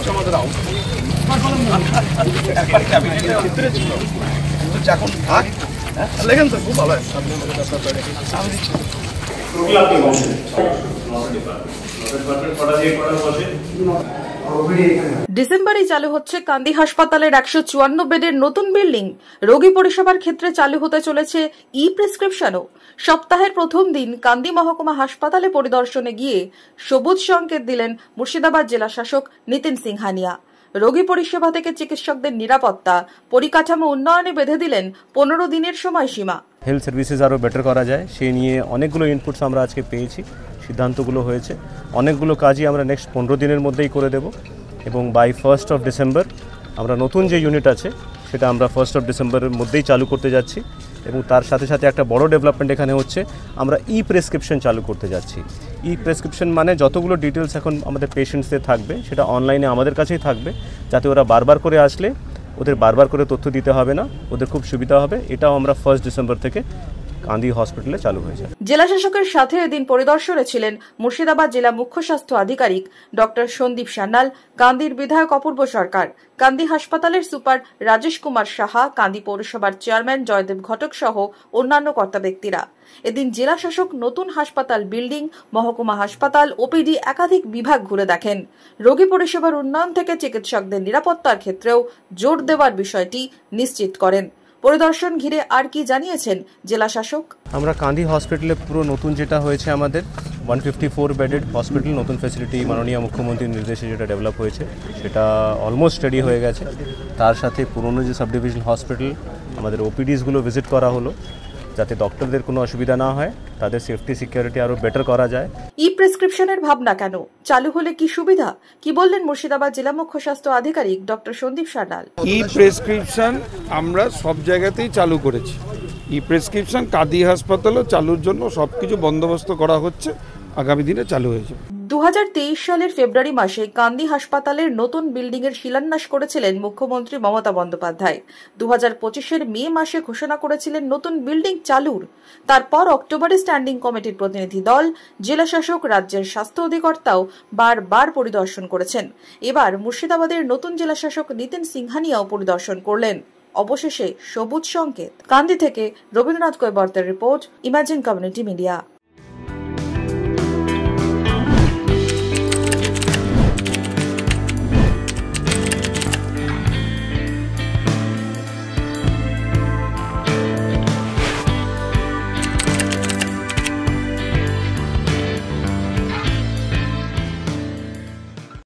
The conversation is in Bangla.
হচ্ছে আমাদের আউট একবার ক্যাবিনেটের ভিতরে ছিল এখন থাক লেখেন তো খুব ভালো হয় ডিসেম্বরে চালু হচ্ছে কান্দি হাসপাতালের 154 বেডের নতুন বিল্ডিং। রোগী পরিষেবার ক্ষেত্রে চালু হতে চলেছে ই প্রেসক্রিপশনও। সপ্তাহের প্রথম দিন কান্দি মহকুমা হাসপাতালে পরিদর্শনে গিয়ে সবুজ সংকেত দিলেন মুর্শিদাবাদ জেলা শাসক নিতিন সিংহানিয়া। রোগী পরিষেবা থেকে চিকিৎসকদের নিরাপত্তা, পরিকাঠামো উন্নয়নে বেঁধে দিলেন 15 দিনের সময়সীমা। হেলথ সার্ভিসেস আরও বেটার করা যায় সেই নিয়ে অনেকগুলো ইনপুটস আমরা আজকে পেয়েছি, সিদ্ধান্তগুলো হয়েছে। অনেকগুলো কাজই আমরা নেক্সট 15 দিনের মধ্যেই করে দেব এবং বাই 1st of December আমরা নতুন যে ইউনিট আছে সেটা আমরা 1st of December-এর মধ্যেই চালু করতে যাচ্ছি এবং তার সাথে সাথে একটা বড় ডেভেলপমেন্ট এখানে হচ্ছে, আমরা ই প্রেসক্রিপশন চালু করতে যাচ্ছি। ই প্রেসক্রিপশন মানে যতগুলো ডিটেলস এখন আমাদের পেশেন্টসদের থাকবে সেটা অনলাইনে আমাদের কাছেই থাকবে, যাতে ওরা বারবার করে আসলে ওদের বারবার করে তথ্য দিতে হবে না, ওদের খুব সুবিধা হবে। এটাও আমরা 1st December থেকে কান্দি হসপিটালে চালু হয়ে যায়। জেলা শাসকের সাথে এদিন পরিদর্শনে ছিলেন মুর্শিদাবাদ জেলা মুখ্য স্বাস্থ্য আধিকারিক ডক্টর সন্দীপ সান্যাল, কান্দির বিধায়ক অপূর্ব সরকার, কান্দি হাসপাতালের সুপার রাজেশ কুমার সাহা, কান্দি পৌরসভার চেয়ারম্যান জয়দেব ঘটক সহ অন্যান্য কর্তা ব্যক্তিরা। এদিন জেলা শাসক নতুন হাসপাতাল বিল্ডিং, মহকুমা হাসপাতাল, ওপিডি একাধিক বিভাগ ঘুরে দেখেন। রোগী পরিষেবার উন্নয়ন থেকে চিকিৎসকদের নিরাপত্তার ক্ষেত্রেও জোর দেওয়ার বিষয়টি নিশ্চিত করেন। পরিদর্শন ঘিরে আর কি জানিয়েছেন জেলা শাসক? আমরা কান্দি হসপিটালে পুরো নতুন যেটা হয়েছে আমাদের 154 বেডেড হসপিটাল, নতুন ফ্যাসিলিটি মাননীয় মুখ্যমন্ত্রীর নির্দেশে যেটা ডেভেলপ হয়েছে সেটা অলমোস্ট রেডি হয়ে গেছে। তার সাথে পুরনো যে সাব ডিভিশন হসপিটাল আমাদের ওপিডিসগুলো ভিজিট করা হলো, যাতে ডক্টরদের কোনো অসুবিধা না হয়, তাদের সেফটি সিকিউরিটি আরও বেটার করা যায়। ই প্রেসক্রিপশনের ভাবনা কেন? চালু হলে কি সুবিধা? কি বললেন মুর্শিদাবাদ জেলা মুখ্য স্বাস্থ্য আধিকারিক ডক্টর সন্দীপ সান্যাল? ই প্রেসক্রিপশন আমরা সব জায়গাতেই চালু করেছি। ই প্রেসক্রিপশন কান্দি হাসপাতালও চালুর জন্য সবকিছু বন্দোবস্ত করা হচ্ছে, আগামী দিনে চালু হয়ে যাবে। 2023 সালের ফেব্রুয়ারি মাসে কান্দি হাসপাতালের নতুন বিল্ডিং এর শিলান্যাস করেছিলেন মুখ্যমন্ত্রী মমতা বন্দ্যোপাধ্যায়। 2025-এর মে মাসে ঘোষণা করেছিলেন নতুন বিল্ডিং চালুর। তারপর অক্টোবরে স্ট্যান্ডিং কমিটির প্রতিনিধি দল, জেলা শাসক, রাজ্যের স্বাস্থ্য অধিকর্তাও বারবার পরিদর্শন করেছেন। এবার মুর্শিদাবাদের নতুন জেলা শাসক নিতিন সিংহানিয়াও পরিদর্শন করলেন। অবশেষে সবুজ সংকেত। কান্দি থেকে রবীন্দ্রনাথ কৈবর্তের রিপোর্ট, ইমাজিন কমিউনিটি মিডিয়া।